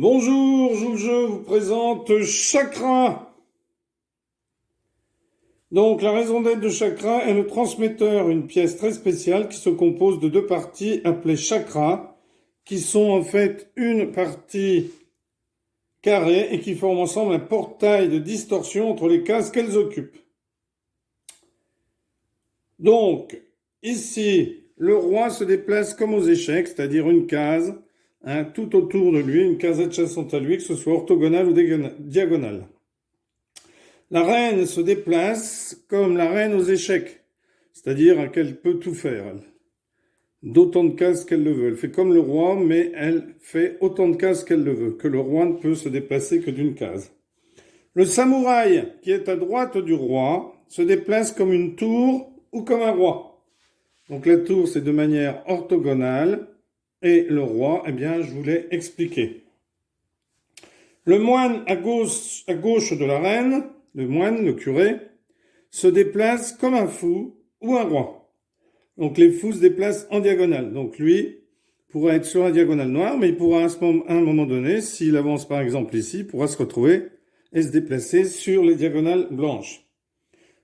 Bonjour, je vous présente Chakra. Donc, la raison d'être de Chakra est le transmetteur, une pièce très spéciale qui se compose de deux parties appelées chakras, qui sont en fait une partie carrée et qui forment ensemble un portail de distorsion entre les cases qu'elles occupent. Donc, ici, le roi se déplace comme aux échecs, c'est-à-dire une case, tout autour de lui, une case adjacente à lui, que ce soit orthogonale ou diagonale. La reine se déplace comme la reine aux échecs, c'est-à-dire qu'elle peut tout faire, d'autant de cases qu'elle le veut. Elle fait comme le roi, mais elle fait autant de cases qu'elle le veut, que le roi ne peut se déplacer que d'une case. Le samouraï, qui est à droite du roi, se déplace comme une tour ou comme un roi. Donc la tour, c'est de manière orthogonale, et le roi, eh bien, je vous l'ai expliqué. Le moine à gauche de la reine, le moine, le curé, se déplace comme un fou ou un roi. Donc les fous se déplacent en diagonale. Donc lui pourra être sur la diagonale noire, mais il pourra à un moment donné, s'il avance par exemple ici, pourra se retrouver et se déplacer sur les diagonales blanches.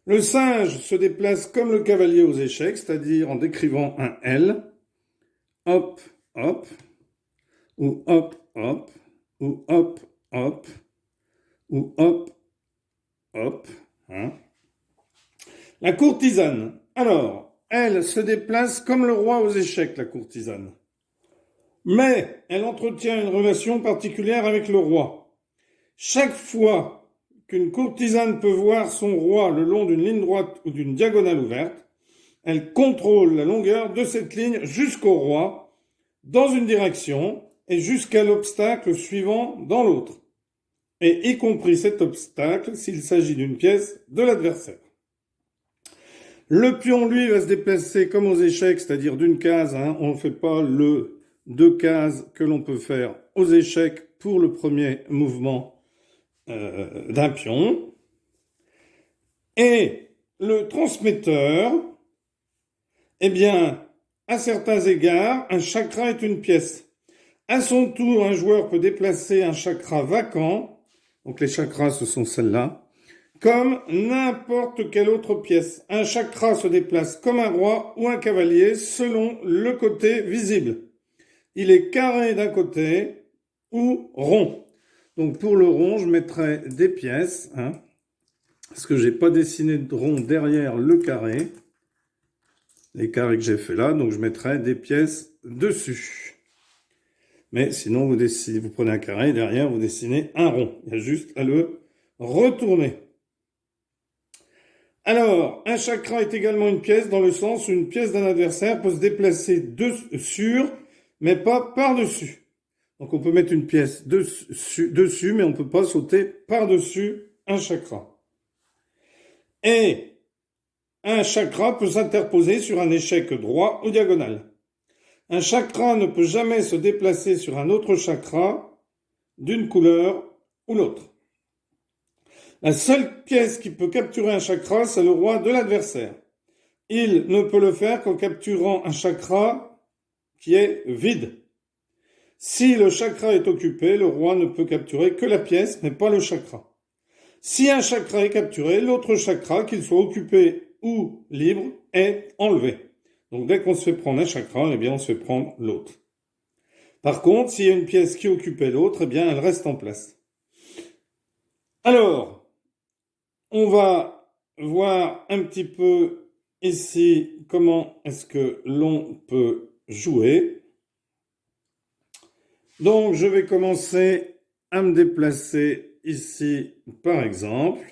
Le singe se déplace comme le cavalier aux échecs, c'est-à-dire en décrivant un L, hop, hop, ou hop, hop, ou hop, hop, ou hop, hop. La courtisane. Alors, elle se déplace comme le roi aux échecs, la courtisane. Mais elle entretient une relation particulière avec le roi. Chaque fois qu'une courtisane peut voir son roi le long d'une ligne droite ou d'une diagonale ouverte, elle contrôle la longueur de cette ligne jusqu'au roi, dans une direction, et jusqu'à l'obstacle suivant dans l'autre, et y compris cet obstacle s'il s'agit d'une pièce de l'adversaire. Le pion, lui, va se déplacer comme aux échecs, c'est-à-dire d'une case. On ne fait pas le deux cases que l'on peut faire aux échecs pour le premier mouvement d'un pion. Et le transmetteur, eh bien, à certains égards, un chakra est une pièce. À son tour, un joueur peut déplacer un chakra vacant. Donc les chakras, ce sont celles-là. Comme n'importe quelle autre pièce. Un chakra se déplace comme un roi ou un cavalier selon le côté visible. Il est carré d'un côté ou rond. Donc pour le rond, je mettrai des pièces, parce que j'ai pas dessiné de rond derrière le carré, les carrés que j'ai fait là, donc je mettrai des pièces dessus. Mais sinon, vous prenez un carré, derrière, vous dessinez un rond. Il y a juste à le retourner. Alors, un chakra est également une pièce dans le sens où une pièce d'un adversaire peut se déplacer sur, mais pas par-dessus. Donc on peut mettre une pièce dessus, mais on ne peut pas sauter par-dessus un chakra. Et un chakra peut s'interposer sur un échec droit ou diagonal. Un chakra ne peut jamais se déplacer sur un autre chakra d'une couleur ou l'autre. La seule pièce qui peut capturer un chakra, c'est le roi de l'adversaire. Il ne peut le faire qu'en capturant un chakra qui est vide. Si le chakra est occupé, le roi ne peut capturer que la pièce, mais pas le chakra. Si un chakra est capturé, l'autre chakra, qu'il soit occupé ou libre, est enlevé. Donc dès qu'on se fait prendre un chakra, eh bien on se fait prendre l'autre. Par contre, s'il y a une pièce qui occupait l'autre, eh bien elle reste en place. Alors, on va voir un petit peu ici comment est-ce que l'on peut jouer. Donc, je vais commencer à me déplacer ici, par exemple.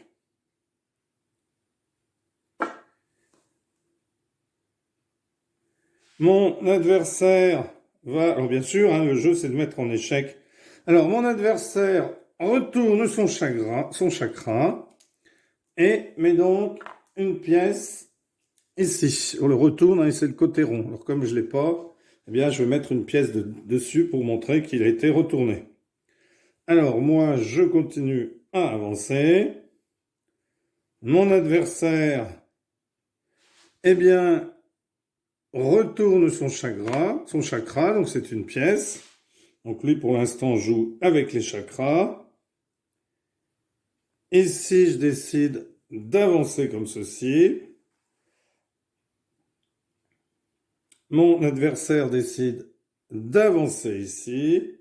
Mon adversaire va... Alors, bien sûr, le jeu, c'est de mettre en échec. Alors, mon adversaire retourne son chakra et met donc une pièce ici. On le retourne et c'est le côté rond. Alors, comme je ne l'ai pas, eh bien, je vais mettre une pièce dessus pour montrer qu'il a été retourné. Alors, moi, je continue à avancer. Mon adversaire, eh bien, retourne son chakra, donc c'est une pièce. Donc lui, pour l'instant, joue avec les chakras. Ici, je décide d'avancer comme ceci. Mon adversaire décide d'avancer ici.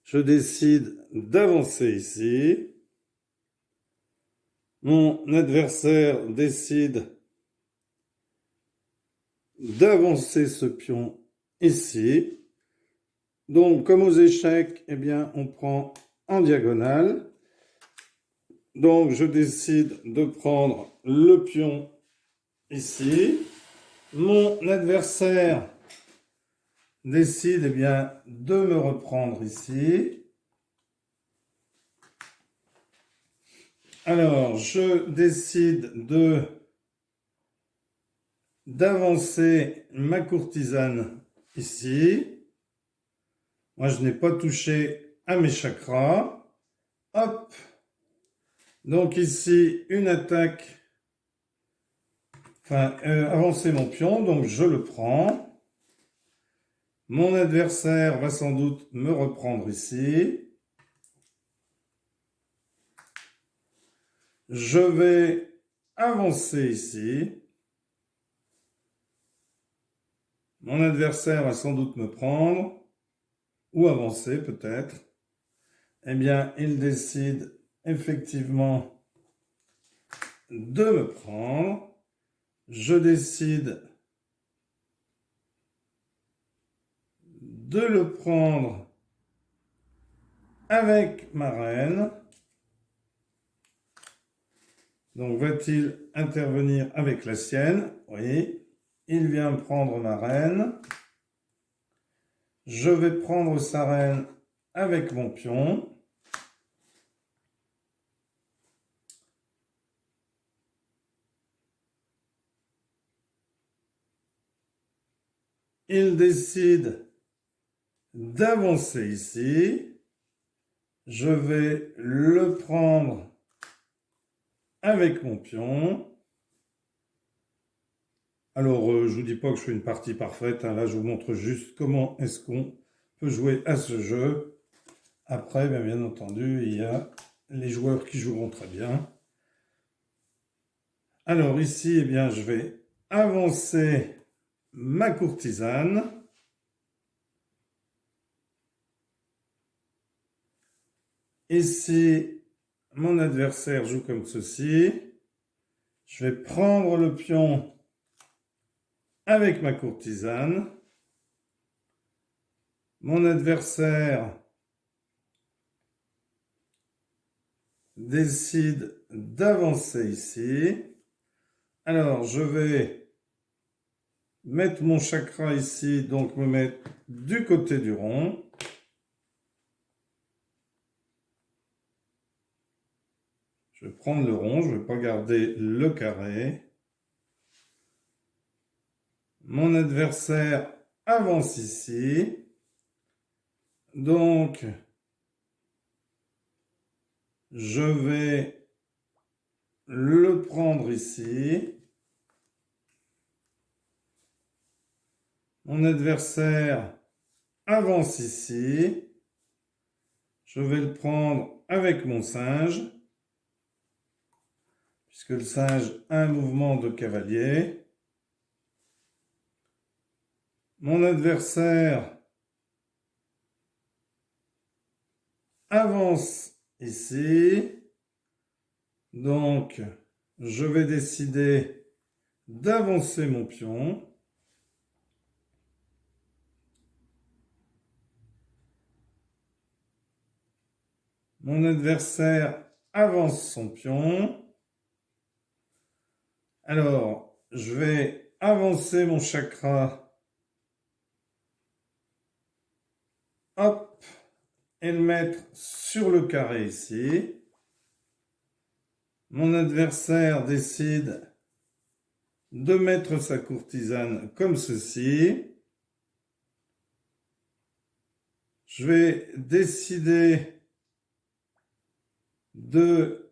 Je décide d'avancer ici. Mon adversaire décide d'avancer ce pion ici. Donc, comme aux échecs, eh bien, on prend en diagonale. Donc, je décide de prendre le pion ici. Mon adversaire décide, eh bien, de me reprendre ici. Alors, je décide d'avancer ma courtisane ici. Moi, je n'ai pas touché à mes chakras. Hop. Donc ici, une attaque. Enfin, avancer mon pion, donc je le prends. Mon adversaire va sans doute me reprendre ici. Je vais avancer ici. Mon adversaire va sans doute me prendre, ou avancer peut-être. Eh bien, il décide effectivement de me prendre. Je décide de le prendre avec ma reine. Donc, va-t-il intervenir avec la sienne? Oui. Il vient prendre ma reine. Je vais prendre sa reine avec mon pion. Il décide d'avancer ici. Je vais le prendre avec mon pion. Alors, je ne vous dis pas que je fais une partie parfaite. Hein. Là, je vous montre juste comment est-ce qu'on peut jouer à ce jeu. Après, bien entendu, il y a les joueurs qui joueront très bien. Alors ici, eh bien, je vais avancer ma courtisane. Ici, mon adversaire joue comme ceci. Je vais prendre le pion avec ma courtisane. Mon adversaire décide d'avancer ici. Alors, je vais mettre mon chakra ici, donc me mettre du côté du rond. Je vais prendre le rond, je ne vais pas garder le carré. Mon adversaire avance ici. Donc, je vais le prendre ici. Mon adversaire avance ici. Je vais le prendre avec mon singe, puisque le singe a un mouvement de cavalier. Mon adversaire avance ici. Donc, je vais décider d'avancer mon pion. Mon adversaire avance son pion. Alors, je vais avancer mon chakra. Hop. Et le mettre sur le carré ici. Mon adversaire décide de mettre sa courtisane comme ceci. Je vais décider de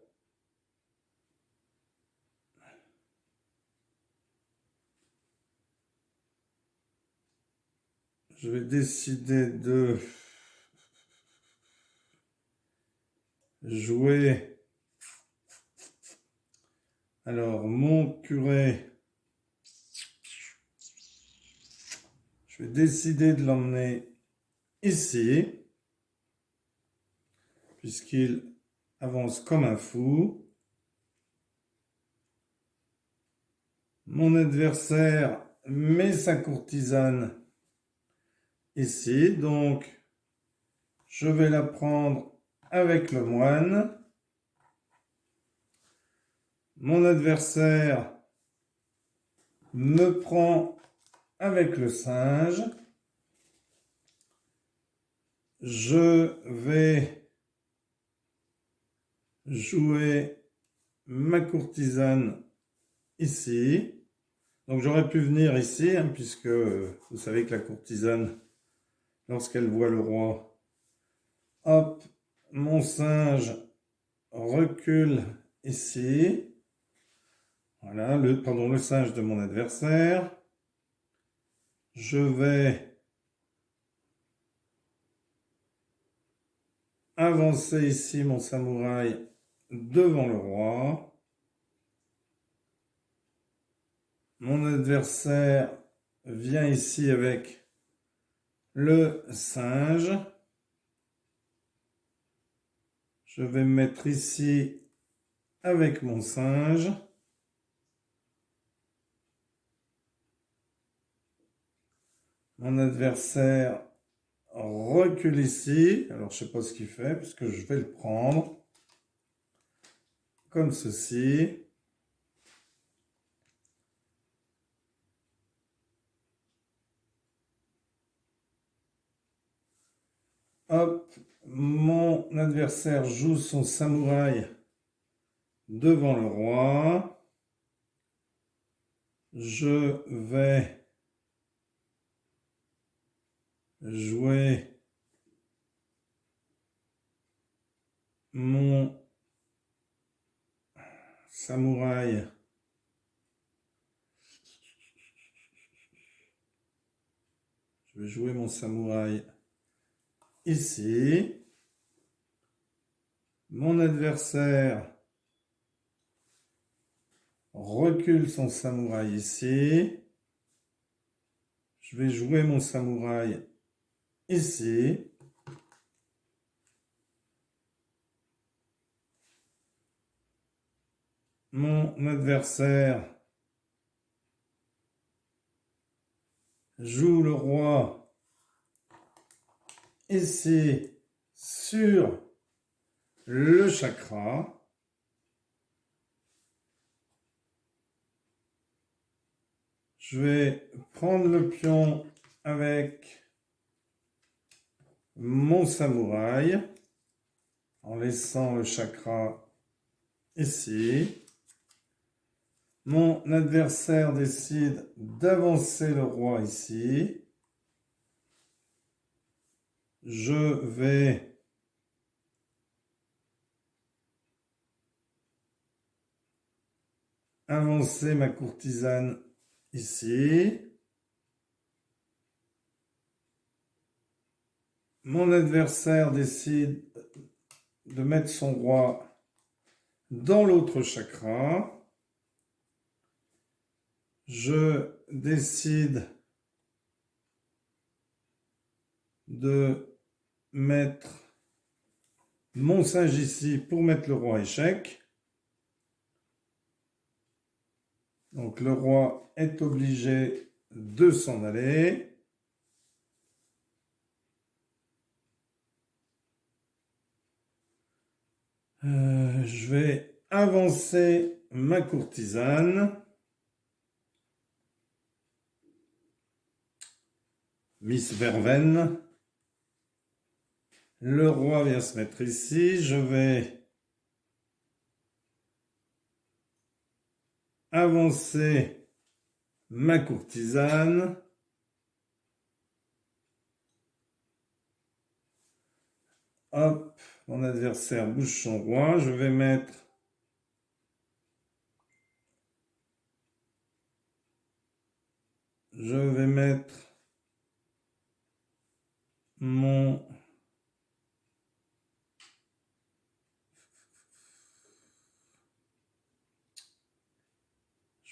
jouer. Alors, mon curé, je vais décider de l'emmener ici, puisqu'il avance comme un fou. Mon adversaire met sa courtisane ici, donc je vais la prendre avec le moine. Mon adversaire me prend avec le singe. Je vais jouer ma courtisane ici. Donc j'aurais pu venir ici, hein, puisque vous savez que la courtisane, lorsqu'elle voit le roi, hop, mon singe recule ici. Voilà, le singe de mon adversaire. Je vais avancer ici mon samouraï devant le roi. Mon adversaire vient ici avec le singe. Je vais me mettre ici avec mon singe. Mon adversaire recule ici. Alors, je ne sais pas ce qu'il fait, puisque je vais le prendre comme ceci. Hop, mon adversaire joue son samouraï devant le roi. Je vais jouer mon samouraï. Je vais jouer mon samouraï ici. Mon adversaire recule son samouraï ici. Je vais jouer mon samouraï ici. Mon adversaire joue le roi ici sur le chakra. Je vais prendre le pion avec mon samouraï en laissant le chakra ici. Mon adversaire décide d'avancer le roi ici. Je vais avancer ma courtisane ici. Mon adversaire décide de mettre son roi dans l'autre chakra. Je décide de mettre mon singe ici pour mettre le roi échec. Donc le roi est obligé de s'en aller. Je vais avancer ma courtisane. Miss Verveine. Le roi vient se mettre ici. Je vais avancer ma courtisane. Hop, mon adversaire bouge son roi. Je vais mettre mon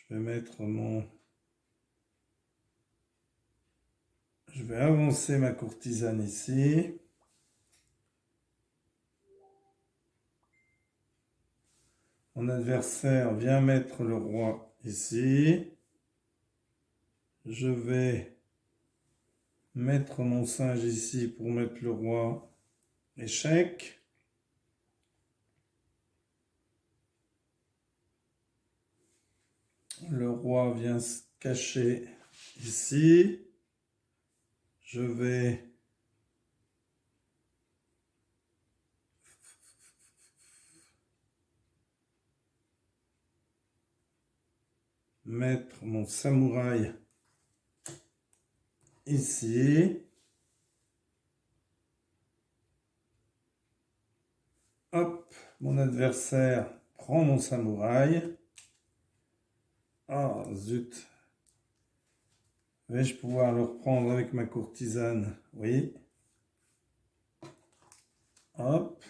Je vais mettre mon... Je vais avancer ma courtisane ici. Mon adversaire vient mettre le roi ici. Je vais mettre mon singe ici pour mettre le roi échec. Le roi vient se cacher ici. Je vais mettre mon samouraï ici. Hop, mon adversaire prend mon samouraï. Ah, zut. Vais-je pouvoir le reprendre avec ma courtisane? Oui. Hop.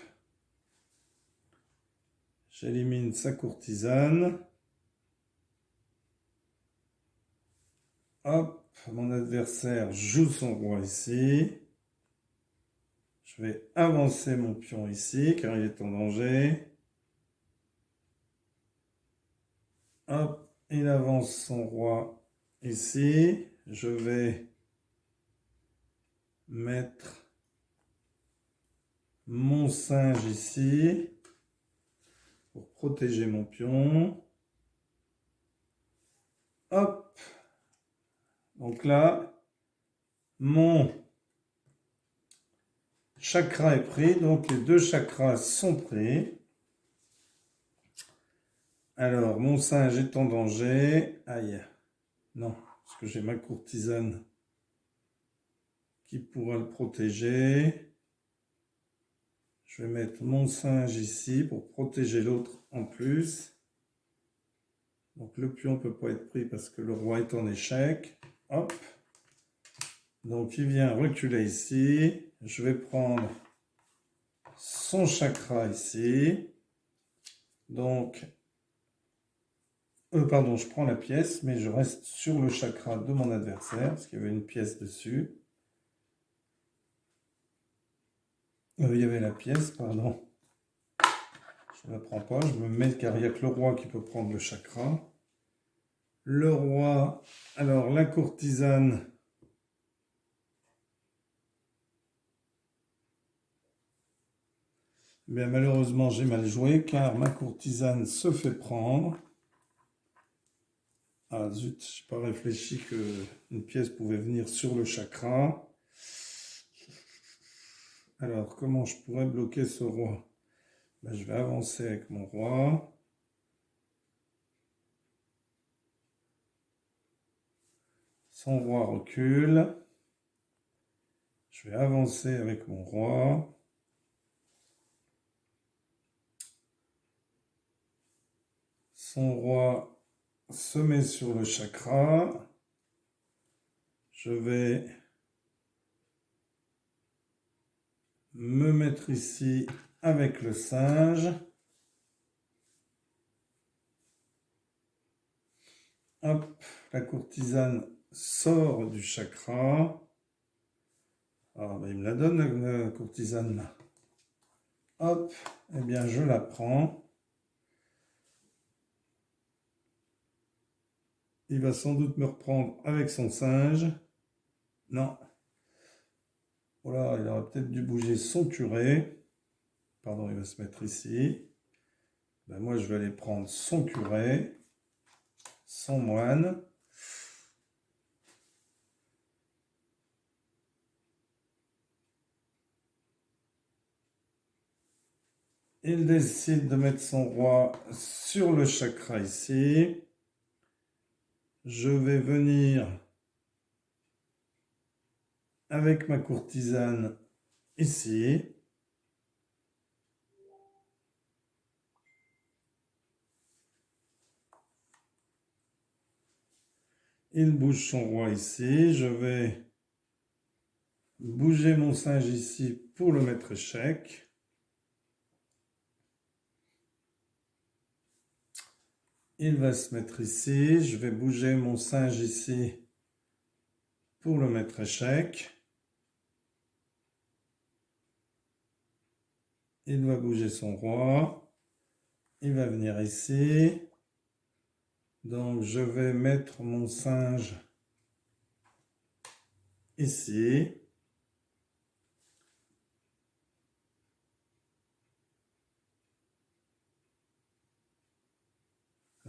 J'élimine sa courtisane. Hop, mon adversaire joue son roi ici. Je vais avancer mon pion ici, car il est en danger. Hop, il avance son roi ici. Je vais mettre mon singe ici pour protéger mon pion. Hop. Donc là, mon chakra est pris, donc les deux chakras sont pris. Alors, mon singe est en danger. Aïe. Non, parce que j'ai ma courtisane qui pourra le protéger. Je vais mettre mon singe ici pour protéger l'autre en plus. Donc le pion ne peut pas être pris parce que le roi est en échec. Hop. Donc il vient reculer ici. Je vais prendre son chakra ici. Donc, pardon, je prends la pièce, mais je reste sur le chakra de mon adversaire parce qu'il y avait une pièce dessus. Il y avait la pièce, pardon. Je ne la prends pas, je me mets car il n'y a que le roi qui peut prendre le chakra. Le roi, alors la courtisane. Bien, malheureusement, j'ai mal joué car ma courtisane se fait prendre. Ah zut, je n'ai pas réfléchi qu'une pièce pouvait venir sur le chakra. Alors, comment je pourrais bloquer ce roi? Ben, je vais avancer avec mon roi. Son roi recule. Je vais avancer avec mon roi. Son roi se met sur le chakra. Je vais me mettre ici avec le singe. Hop, la courtisane sort du chakra. Ah, ben il me la donne, la courtisane là. Hop, eh bien je la prends. Il va sans doute me reprendre avec son singe. Non. Voilà, il aurait peut-être dû bouger son curé. Pardon, il va se mettre ici. Ben moi, je vais aller prendre son curé, son moine. Il décide de mettre son roi sur le chakra ici. Je vais venir avec ma courtisane ici. Il bouge son roi ici. Je vais bouger mon singe ici pour le mettre échec. il va se mettre ici. Je vais bouger mon singe ici pour le mettre échec. Il va bouger son roi. Il va venir ici. Donc, je vais mettre mon singe ici.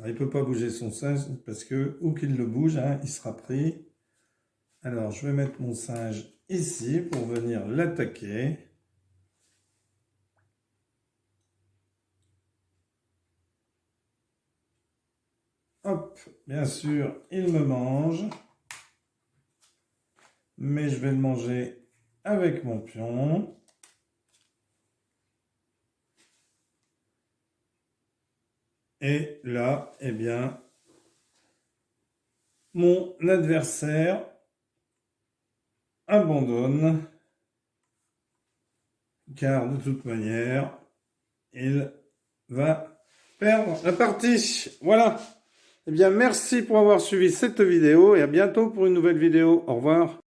Alors, il ne peut pas bouger son singe parce que, où qu'il le bouge, hein, il sera pris. Alors, je vais mettre mon singe ici pour venir l'attaquer. Hop, bien sûr, il me mange. Mais je vais le manger avec mon pion. Et là, eh bien, mon adversaire abandonne, car de toute manière, il va perdre la partie. Voilà. Eh bien, merci pour avoir suivi cette vidéo et à bientôt pour une nouvelle vidéo. Au revoir.